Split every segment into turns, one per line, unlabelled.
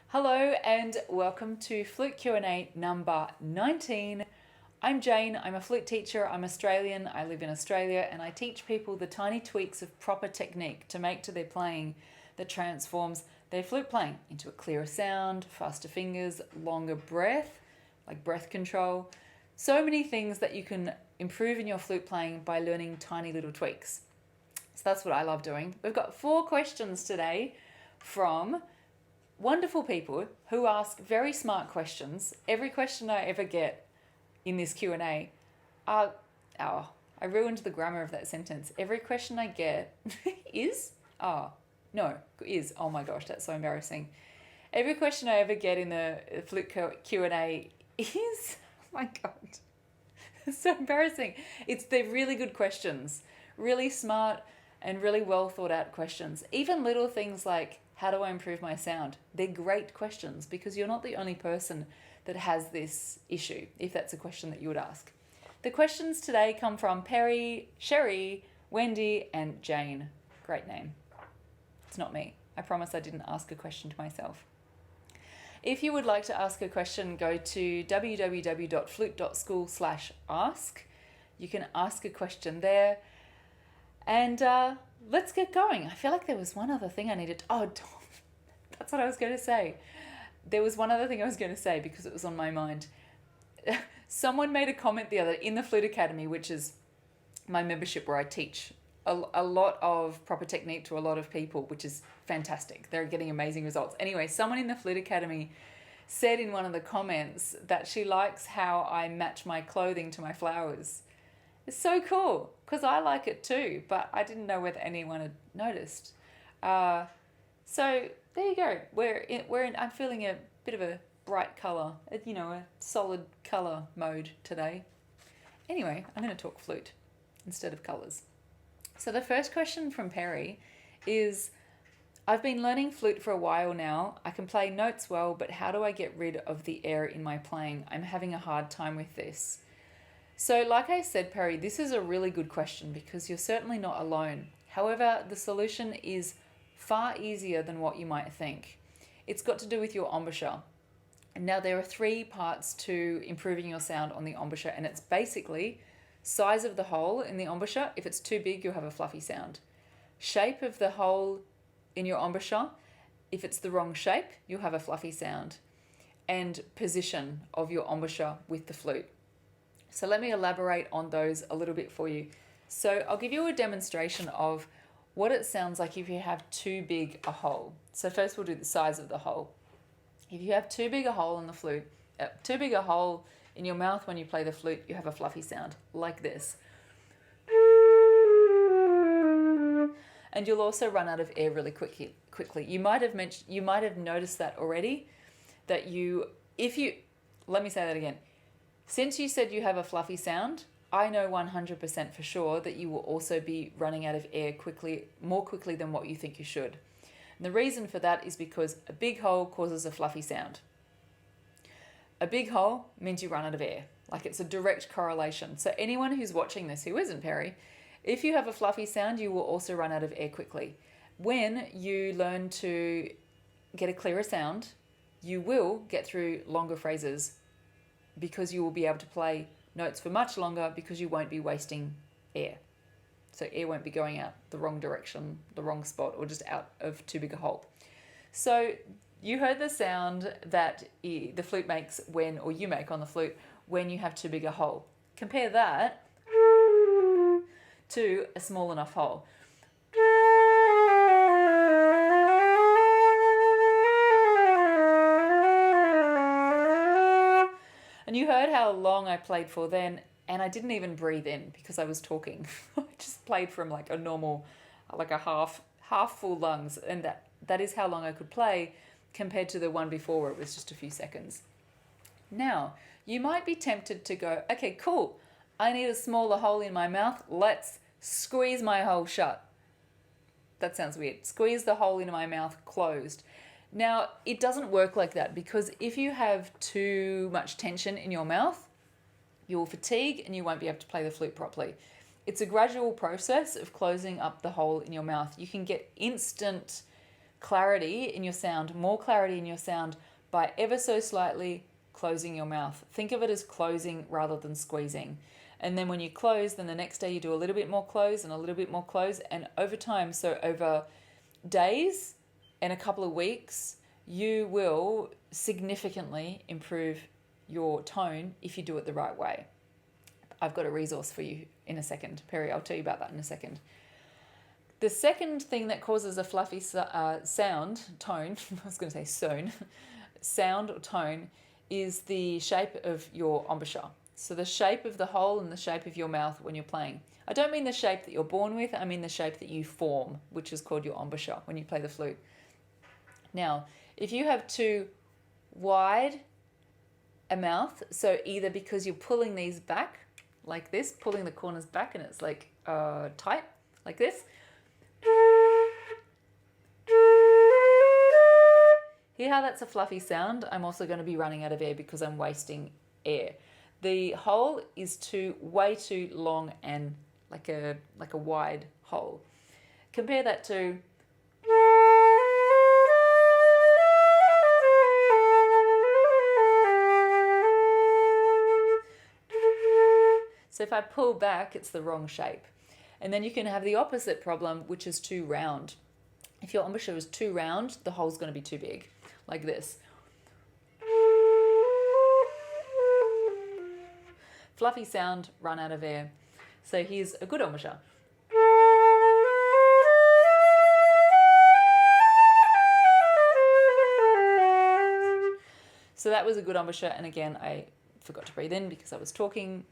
Hello and welcome to Flute Q&A number 19. I'm Jane, I'm a flute teacher, I'm Australian, I live in Australia, and I teach people the tiny tweaks of proper technique to make to their playing that transforms their flute playing into a clearer sound, faster fingers, longer breath, like breath control. So many things that you can improve in your flute playing by learning tiny little tweaks. So that's what I love doing. We've got 4 questions today from wonderful people who ask very smart questions. Every question I ever get in this Q&A, I ruined the grammar of that sentence. Every question I get is, oh my gosh, that's so embarrassing. Every question I ever get in the Flute Q&A is, oh my God, it's so embarrassing. They're really good questions, really smart and really well thought out questions. Even little things like, how do I improve my sound? They're great questions because you're not the only person that has this issue, if that's a question that you would ask. The questions today come from Perry, Sheri, Wendy, and Jane. Great name. It's not me. I promise I didn't ask a question to myself. If you would like to ask a question, go to www.flute.school/ask. You can ask a question there. And let's get going. I feel like there was one other thing I needed. That's what I was going to say. There was one other thing I was going to say because it was on my mind. Someone made a comment the other in the Flute Academy, which is my membership where I teach a lot of proper technique to a lot of people, which is fantastic. They're getting amazing results. Anyway, someone in the Flute Academy said in one of the comments that she likes how I match my clothing to my flowers. It's so cool because I like it too, but I didn't know whether anyone had noticed. So there you go. I'm feeling a bit of a bright colour, a solid colour mode today. Anyway, I'm going to talk flute instead of colours. So the first question from Perry is, I've been learning flute for a while now. I can play notes well, but how do I get rid of the air in my playing? I'm having a hard time with this. So like I said, Perry, this is a really good question because you're certainly not alone. However, the solution is far easier than what you might think. It's got to do with your embouchure. Now, there are 3 parts to improving your sound on the embouchure, and it's basically size of the hole in the embouchure. If it's too big, you'll have a fluffy sound. Shape of the hole in your embouchure. If it's the wrong shape, you'll have a fluffy sound. And position of your embouchure with the flute. So let me elaborate on those a little bit for you. So I'll give you a demonstration of what it sounds like if you have too big a hole. So first we'll do the size of the hole. If you have too big a hole in the flute, too big a hole in your mouth when you play the flute, you have a fluffy sound like this. And you'll also run out of air really quickly. You might have noticed that already, let me say that again. Since you said you have a fluffy sound, I know 100% for sure that you will also be running out of air more quickly than what you think you should. And the reason for that is because a big hole causes a fluffy sound. A big hole means you run out of air. Like it's a direct correlation. So anyone who's watching this who isn't Perry, if you have a fluffy sound, you will also run out of air quickly. When you learn to get a clearer sound, you will get through longer phrases because you will be able to play notes for much longer because you won't be wasting air. So air won't be going out the wrong direction, the wrong spot, or just out of too big a hole. So you heard the sound that the flute makes or you make on the flute when you have too big a hole. Compare that to a small enough hole. And you heard how long I played for then, and I didn't even breathe in because I was talking. I just played from like a normal, like a half full lungs, and that is how long I could play compared to the one before where it was just a few seconds. Now, you might be tempted to go, okay, cool, I need a smaller hole in my mouth, let's squeeze my hole shut. That sounds weird. Squeeze the hole in my mouth closed. Now, it doesn't work like that because if you have too much tension in your mouth, you'll fatigue and you won't be able to play the flute properly. It's a gradual process of closing up the hole in your mouth. You can get instant clarity in your sound, more clarity in your sound by ever so slightly closing your mouth. Think of it as closing rather than squeezing. And then when you close, then the next day you do a little bit more close and a little bit more close. And over time, so over days and a couple of weeks, you will significantly improve your tone if you do it the right way. I've got a resource for you in a second, Perry. I'll tell you about that in a second. The second thing that causes a fluffy sound, tone, I was going to say sound or tone, is the shape of your embouchure. So the shape of the hole and the shape of your mouth when you're playing. I don't mean the shape that you're born with, I mean the shape that you form, which is called your embouchure when you play the flute. Now, if you have too wide a mouth, so either because you're pulling these back like this, pulling the corners back and it's like tight like this. Hear how that's a fluffy sound? I'm also going to be running out of air because I'm wasting air. The hole is way too long and like a wide hole. Compare that to so if I pull back, it's the wrong shape. And then you can have the opposite problem, which is too round. If your embouchure is too round, the hole's going to be too big, like this. Fluffy sound, run out of air. So here's a good embouchure. So that was a good embouchure, and again, I forgot to breathe in because I was talking,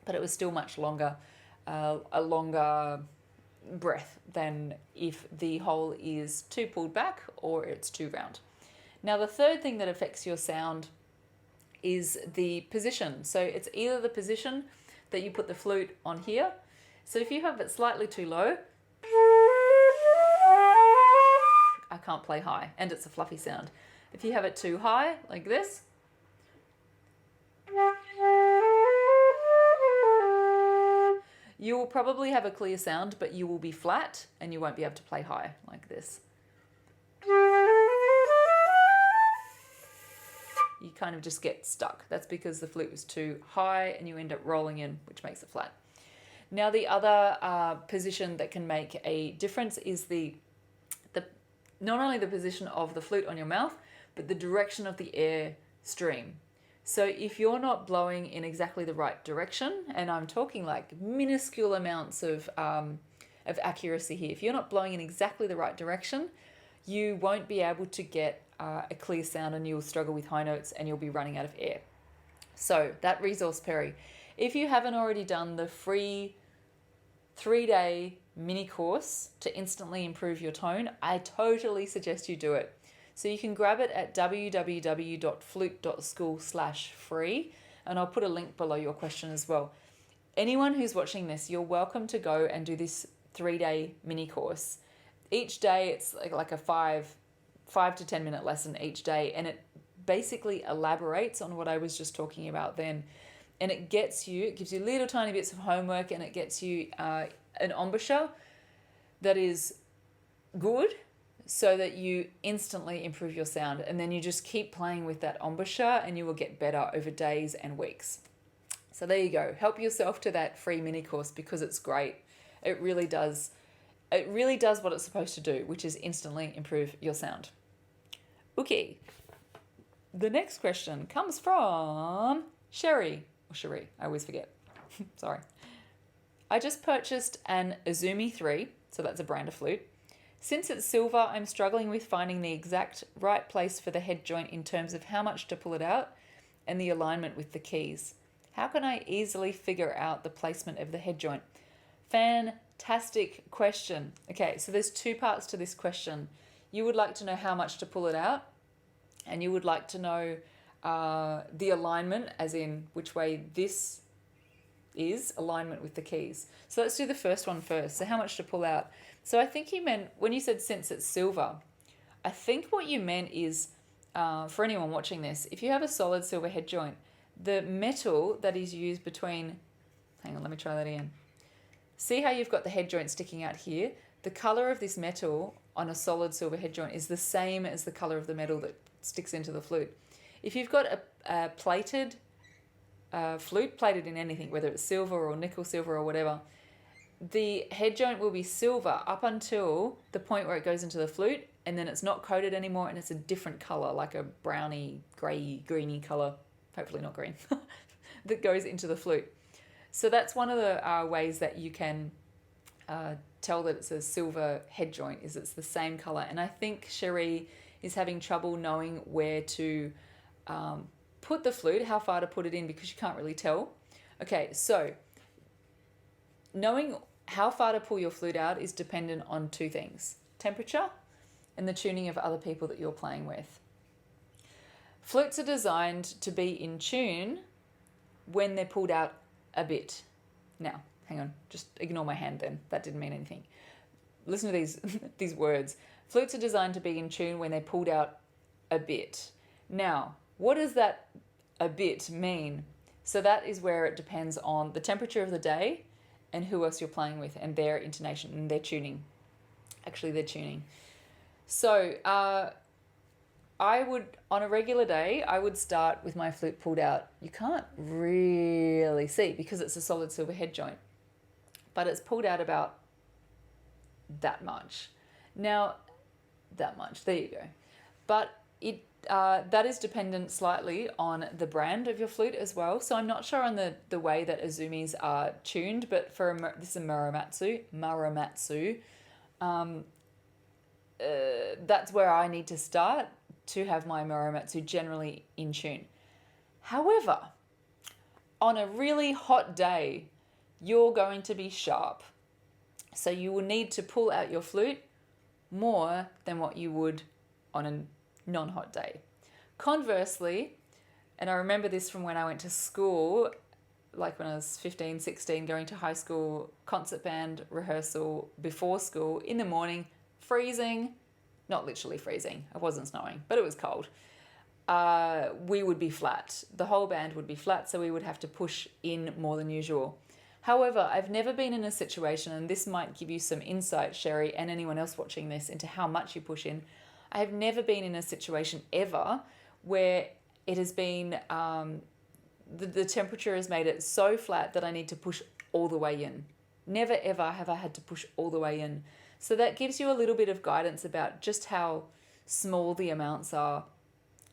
but it was still much longer, a longer breath than if the hole is too pulled back or it's too round. Now, the third thing that affects your sound is the position. So it's either the position that you put the flute on here. So if you have it slightly too low, I can't play high, and it's a fluffy sound. If you have it too high, like this, you will probably have a clear sound, but you will be flat and you won't be able to play high like this. You kind of just get stuck. That's because the flute was too high and you end up rolling in, which makes it flat. Now, the other position that can make a difference is the not only the position of the flute on your mouth, but the direction of the air stream. So if you're not blowing in exactly the right direction, and I'm talking like minuscule amounts of accuracy here, if you're not blowing in exactly the right direction, you won't be able to get a clear sound and you'll struggle with high notes and you'll be running out of air. So that resource, Perry, if you haven't already done the free 3-day mini course to instantly improve your tone, I totally suggest you do it. So you can grab it at www.flute.school/free, and I'll put a link below your question as well. Anyone who's watching this, you're welcome to go and do this 3-day mini course. Each day it's like a 5 to 10 minute lesson each day, and it basically elaborates on what I was just talking about then. And it gives you little tiny bits of homework, and it gets you an embouchure that is good so that you instantly improve your sound. And then you just keep playing with that embouchure and you will get better over days and weeks. So there you go. Help yourself to that free mini course because it's great. It really does what it's supposed to do, which is instantly improve your sound. Okay. The next question comes from Sheri. Or Sheri, I always forget. Sorry. I just purchased an Azumi 3, so that's a brand of flute. Since it's silver, I'm struggling with finding the exact right place for the head joint in terms of how much to pull it out and the alignment with the keys. How can I easily figure out the placement of the head joint? Fantastic question. Okay, so there's 2 parts to this question. You would like to know how much to pull it out, and you would like to know the alignment, as in which way this is, alignment with the keys. So let's do the first one first. So how much to pull out? So I think you meant, when you said since it's silver, I think what you meant is, for anyone watching this, if you have a solid silver head joint, the metal that is used between, hang on, let me try that again. See how you've got the head joint sticking out here? The color of this metal on a solid silver head joint is the same as the color of the metal that sticks into the flute. If you've got a plated flute, plated in anything, whether it's silver or nickel silver or whatever, the head joint will be silver up until the point where it goes into the flute, and then it's not coated anymore and it's a different color, like a browny, grey, greeny color, hopefully not green, that goes into the flute. So that's one of the ways that you can tell that it's a silver head joint, is it's the same color. And I think Sheri is having trouble knowing where to put the flute, how far to put it in, because you can't really tell. Okay, so knowing how far to pull your flute out is dependent on two things: temperature and the tuning of other people that you're playing with. Flutes are designed to be in tune when they're pulled out a bit. Now, hang on, just ignore my hand then. That didn't mean anything. Listen to these words. Flutes are designed to be in tune when they're pulled out a bit. Now, what does that a bit mean? So that is where it depends on the temperature of the day and who else you're playing with and their intonation and their tuning. Actually, their tuning. So I would, on a regular day, I would start with my flute pulled out. You can't really see because it's a solid silver head joint, but it's pulled out about that much. Now, that much, there you go. But it that is dependent slightly on the brand of your flute as well. So I'm not sure on the way that Azumis are tuned, but for this is a Muramatsu, that's where I need to start to have my Muramatsu generally in tune. However, on a really hot day, you're going to be sharp. So you will need to pull out your flute more than what you would on a non-hot day. Conversely, and I remember this from when I went to school, like when I was 15, 16, going to high school, concert band rehearsal before school, in the morning, freezing, not literally freezing, it wasn't snowing, but it was cold. We would be flat. The whole band would be flat, so we would have to push in more than usual. However, I've never been in a situation, and this might give you some insight, Sheri, and anyone else watching this, into how much you push in. I have never been in a situation ever where it has been, the temperature has made it so flat that I need to push all the way in. Never ever have I had to push all the way in. So that gives you a little bit of guidance about just how small the amounts are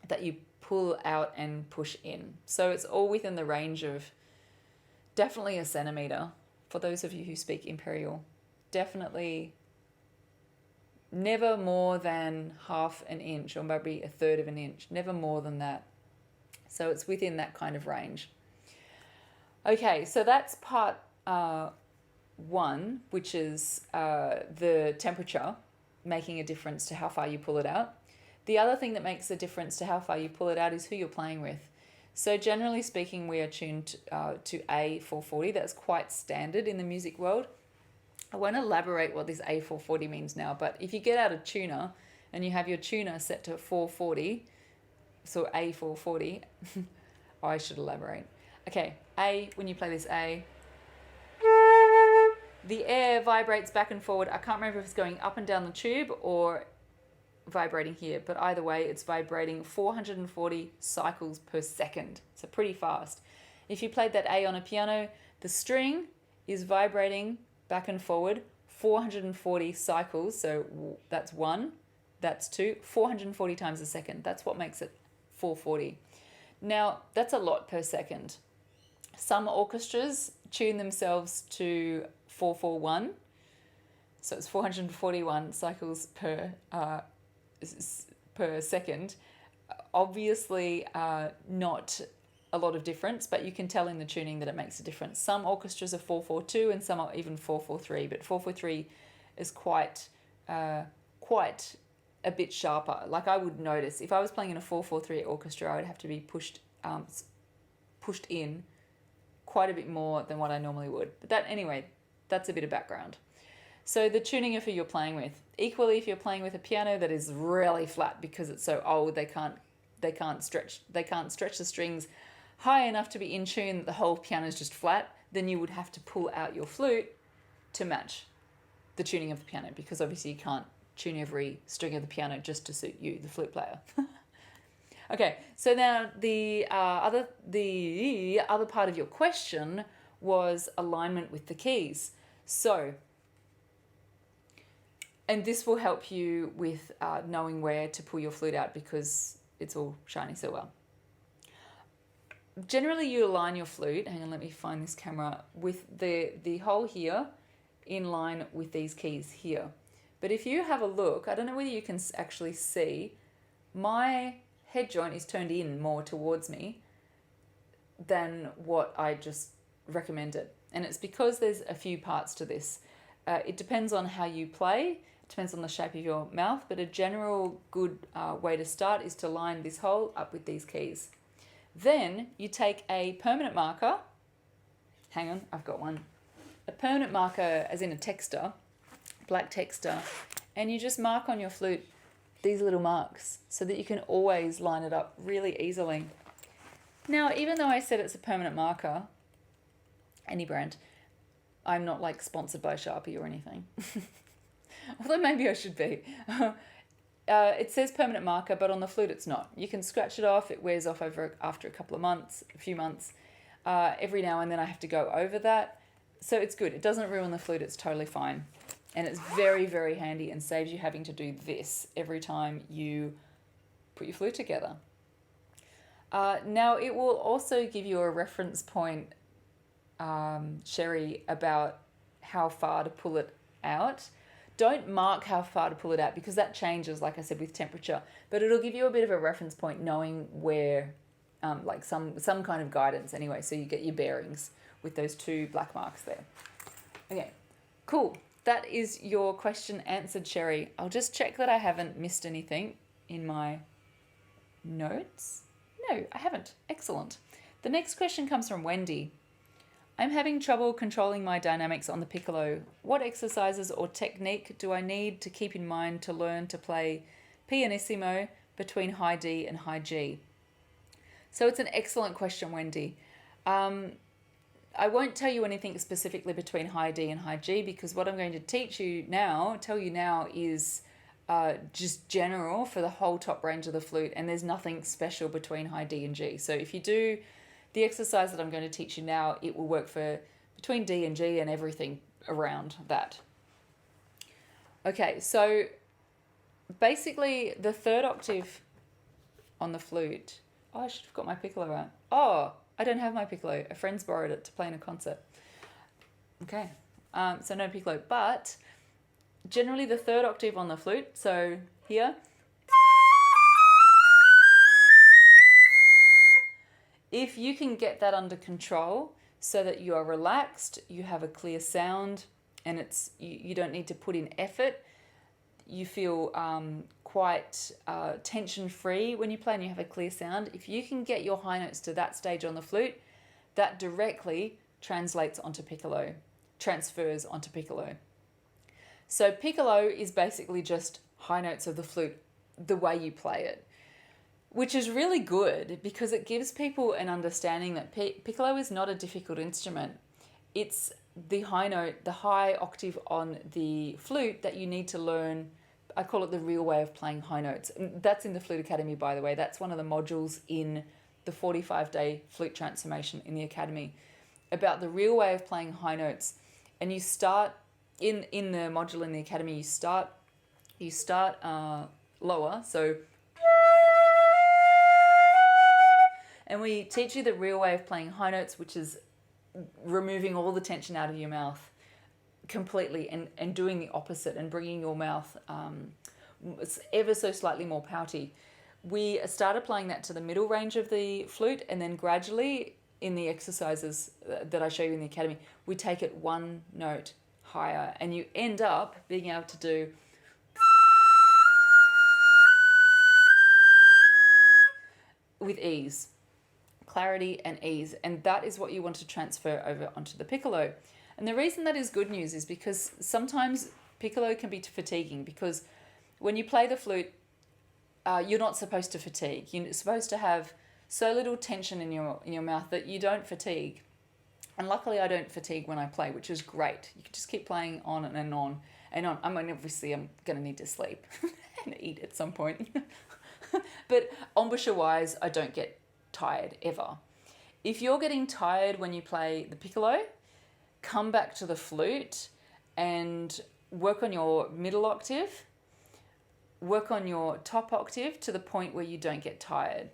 that you pull out and push in. So it's all within the range of definitely a centimetre for those of you who speak Imperial. Definitely never more than half an inch or maybe a third of an inch, never more than that. So it's within that kind of range. Okay, so that's part one, which is the temperature making a difference to how far you pull it out. The other thing that makes a difference to how far you pull it out is who you're playing with. So generally speaking, we are tuned to A440. That's quite standard in the music world. I won't elaborate what this A440 means now, but if you get out a tuner and you have your tuner set to 440, so A440, I should elaborate. Okay, A, when you play this A, the air vibrates back and forward. I can't remember if it's going up and down the tube or vibrating here, but either way, it's vibrating 440 cycles per second. So pretty fast. If you played that A on a piano, the string is vibrating back and forward 440 cycles. So that's one, that's two, 440 times a second. That's what makes it 440. Now, that's a lot per second. Some orchestras tune themselves to 441. So it's 441 cycles per second. Obviously, not a lot of difference, but you can tell in the tuning that it makes a difference. Some orchestras are 442 and some are even 443, but 443 is quite a bit sharper. Like I would notice if I was playing in a 443 orchestra, I would have to be pushed in quite a bit more than what I normally would. But that anyway, that's a bit of background. So the tuning of who you're playing with. Equally, if you're playing with a piano that is really flat because it's so old, they can't stretch the strings high enough to be in tune that the whole piano is just flat, then you would have to pull out your flute to match the tuning of the piano, because obviously you can't tune every string of the piano just to suit you, the flute player. Okay, so now the other part of your question was alignment with the keys. So, and this will help you with knowing where to pull your flute out because it's all shiny so well. Generally, you align your flute, hang on, let me find this camera, with the hole here in line with these keys here. But if you have a look, I don't know whether you can actually see, my head joint is turned in more towards me than what I just recommended. And it's because there's a few parts to this. It depends on how you play, it depends on the shape of your mouth, but a general good way to start is to line this hole up with these keys. Then you take a permanent marker, hang on, I've got one, a permanent marker as in a texter, black texter, and you just mark on your flute these little marks so that you can always line it up really easily. Now, even though I said it's a permanent marker, any brand, I'm not like sponsored by Sharpie or anything. Although maybe I should be. It says permanent marker, but on the flute it's not. You can scratch it off. It wears off after a couple of months, a few months. Every now and then I have to go over that. So it's good. It doesn't ruin the flute. It's totally fine. And it's very, very handy and saves you having to do this every time you put your flute together. Now, it will also give you a reference point, Sheri, about how far to pull it out. Don't mark how far to pull it out because that changes, like I said, with temperature. But it'll give you a bit of a reference point knowing where, like some kind of guidance anyway, so you get your bearings with those two black marks there. Okay, cool. That is your question answered, Sheri. I'll just check that I haven't missed anything in my notes. No, I haven't. Excellent. The next question comes from Wendy. I'm having trouble controlling my dynamics on the piccolo. What exercises or technique do I need to keep in mind to learn to play pianissimo between high D and high G? So it's an excellent question, Wendy. I won't tell you anything specifically between high D and high G because what I'm going to tell you now is just general for the whole top range of the flute, and there's nothing special between high D and G. So if you do the exercise that I'm going to teach you now, it will work for between D and G and everything around that. Okay, so basically the third octave on the flute. Oh, I should have got my piccolo out. Oh, I don't have my piccolo. A friend's borrowed it to play in a concert. Okay, so no piccolo, but generally the third octave on the flute, so here. If you can get that under control so that you are relaxed, you have a clear sound, and you don't need to put in effort, you feel quite tension-free when you play and you have a clear sound. If you can get your high notes to that stage on the flute, that directly transfers onto piccolo. So piccolo is basically just high notes of the flute, the way you play it, which is really good because it gives people an understanding that piccolo is not a difficult instrument. It's the high note, the high octave on the flute that you need to learn. I call it the real way of playing high notes. And that's in the Flute Academy, by the way. That's one of the modules in the 45-day flute transformation in the Academy about the real way of playing high notes. And you start in the module in the Academy, you start lower, so. And we teach you the real way of playing high notes, which is removing all the tension out of your mouth completely and doing the opposite and bringing your mouth ever so slightly more pouty. We started applying that to the middle range of the flute, and then gradually in the exercises that I show you in the Academy, we take it one note higher, and you end up being able to do with ease. Clarity and ease, and that is what you want to transfer over onto the piccolo. And the reason that is good news is because sometimes piccolo can be fatiguing, because when you play the flute, you're not supposed to fatigue. You're supposed to have so little tension in your mouth that you don't fatigue. And luckily I don't fatigue when I play, which is great. You can just keep playing on and on. And obviously I'm going to need to sleep and eat at some point. But embouchure wise, I don't get tired ever. If you're getting tired when you play the piccolo, come back to the flute and work on your middle octave, work on your top octave to the point where you don't get tired.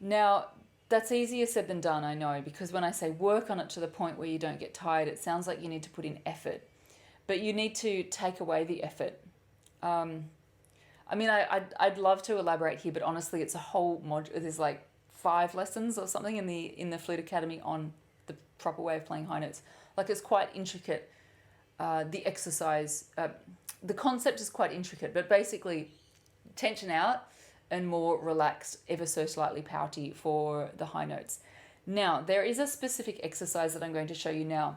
Now, that's easier said than done, I know, because when I say work on it to the point where you don't get tired, it sounds like you need to put in effort. But you need to take away the effort. I'd love to elaborate here, but honestly, it's a whole module. There's like 5 lessons or something in the Flute Academy on the proper way of playing high notes. Like, it's quite intricate. The exercise, the concept is quite intricate, but basically tension out and more relaxed, ever so slightly pouty for the high notes. Now, there is a specific exercise that I'm going to show you now.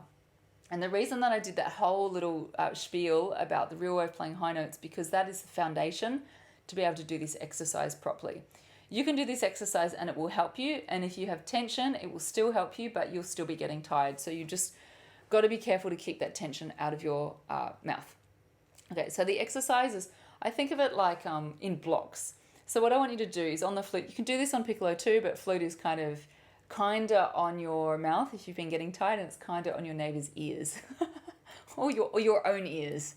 And the reason that I did that whole little spiel about the real way of playing high notes, because that is the foundation to be able to do this exercise properly. You can do this exercise and it will help you. And if you have tension, it will still help you, but you'll still be getting tired. So you just got to be careful to keep that tension out of your mouth. Okay, so the exercise is, I think of it like in blocks. So what I want you to do is on the flute, you can do this on piccolo too, but flute is kinda on your mouth if you've been getting tired, and it's kinda on your neighbor's ears or your own ears.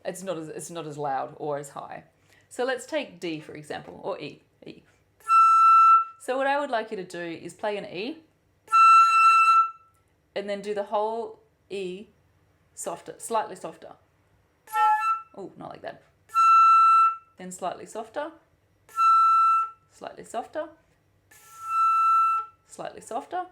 It's not as loud or as high. So let's take D for example, or E. So what I would like you to do is play an E and then do the whole E softer, slightly softer. Oh, not like that. Then slightly softer, slightly softer, slightly softer.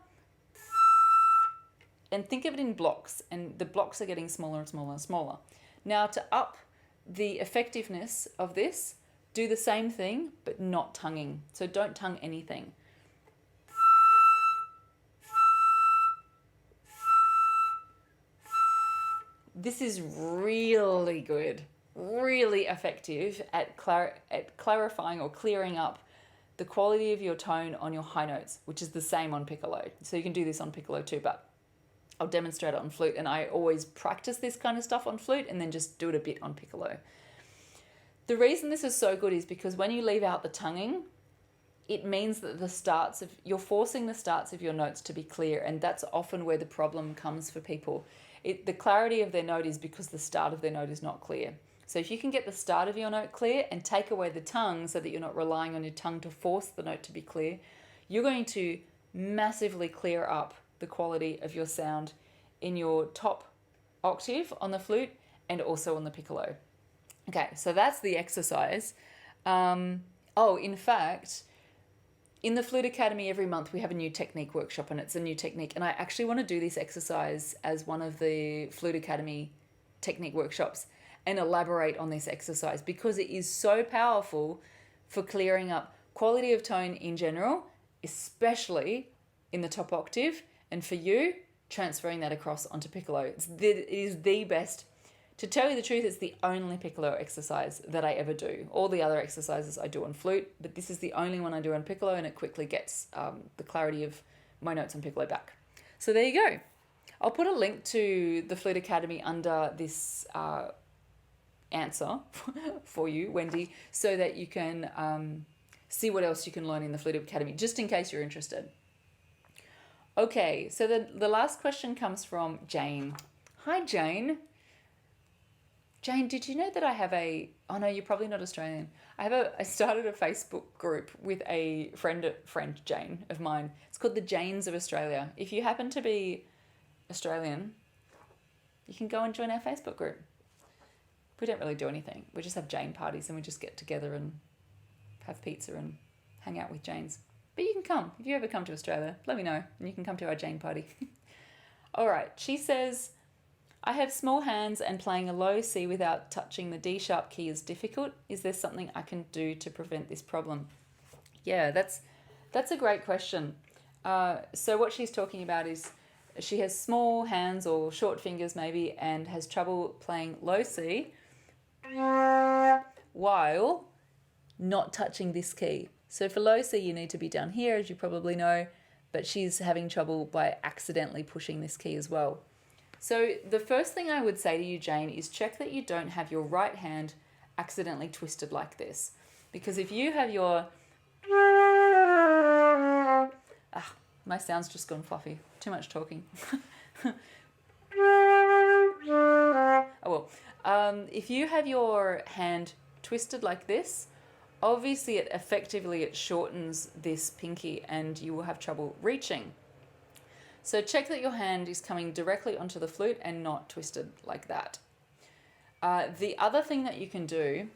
And think of it in blocks, and the blocks are getting smaller and smaller and smaller. Now, to up the effectiveness of this, do the same thing, but not tonguing. So don't tongue anything. This is really good, really effective at clarifying or clearing up the quality of your tone on your high notes, which is the same on piccolo. So you can do this on piccolo too, but I'll demonstrate it on flute, and I always practice this kind of stuff on flute and then just do it a bit on piccolo. The reason this is so good is because when you leave out the tonguing, it means that you're forcing the starts of your notes to be clear, and that's often where the problem comes for people. The clarity of their note is because the start of their note is not clear. So if you can get the start of your note clear and take away the tongue so that you're not relying on your tongue to force the note to be clear, you're going to massively clear up the quality of your sound in your top octave on the flute and also on the piccolo. Okay, so that's the exercise. In fact, in the Flute Academy every month we have a new technique workshop, and it's a new technique. And I actually want to do this exercise as one of the Flute Academy technique workshops and elaborate on this exercise because it is so powerful for clearing up quality of tone in general, especially in the top octave, and for you, transferring that across onto piccolo. It is the best. To tell you the truth, it's the only piccolo exercise that I ever do. All the other exercises I do on flute, but this is the only one I do on piccolo, and it quickly gets the clarity of my notes on piccolo back. So there you go. I'll put a link to the Flute Academy under this answer for you, Wendy, so that you can see what else you can learn in the Flute Academy, just in case you're interested. Okay, so the last question comes from Jane. Hi, Jane. Jane, did you know that I have oh no, you're probably not Australian. I started a Facebook group with a friend Jane of mine. It's called the Janes of Australia. If you happen to be Australian, you can go and join our Facebook group. We don't really do anything. We just have Jane parties and we just get together and have pizza and hang out with Janes. But you can come. If you ever come to Australia, let me know and you can come to our Jane party. All right, she says, I have small hands and playing a low C without touching the D sharp key is difficult. Is there something I can do to prevent this problem? Yeah, that's a great question. So what she's talking about is she has small hands or short fingers maybe and has trouble playing low C while not touching this key. So for low C you need to be down here, as you probably know, but she's having trouble by accidentally pushing this key as well. So the first thing I would say to you, Jane, is check that you don't have your right hand accidentally twisted like this. Because if you have your... Ah, my sound's just gone fluffy. Too much talking. Oh well. If you have your hand twisted like this, obviously it shortens this pinky and you will have trouble reaching. So check that your hand is coming directly onto the flute and not twisted like that. The other thing that you can do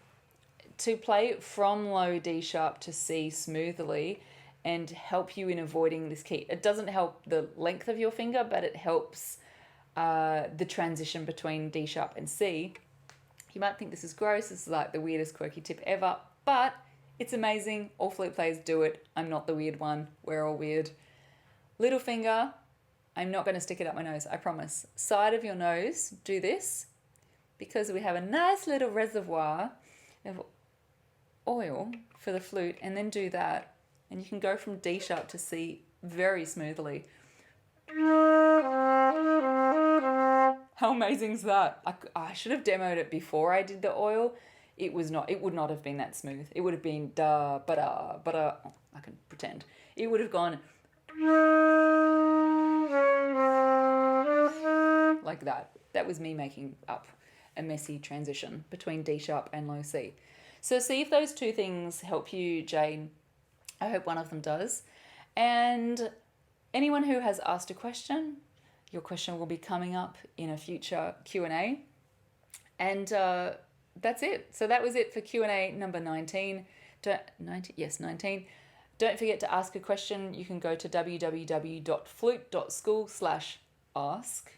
to play from low D sharp to C smoothly and help you in avoiding this key. It doesn't help the length of your finger, but it helps the transition between D sharp and C. You might think this is gross. This is like the weirdest quirky tip ever, but it's amazing. All flute players do it. I'm not the weird one. We're all weird. Little finger. I'm not going to stick it up my nose, I promise. Side of your nose, do this, because we have a nice little reservoir of oil for the flute, and then do that, and you can go from D sharp to C very smoothly. How amazing is that? I should have demoed it before I did the oil. It would not have been that smooth. It would have been da, ba-da, ba-da. Oh, I can pretend. It would have gone like that. That was me making up a messy transition between D sharp and low C. So see if those two things help you, Jane. I hope one of them does. And anyone who has asked a question, your question will be coming up in a future Q&A. And that's it. So that was it for Q&A number 19. 19. Don't forget to ask a question. You can go to www.flute.school/ask.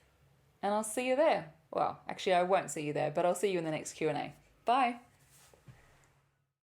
And I'll see you there. Well, actually, I won't see you there, but I'll see you in the next Q&A. Bye.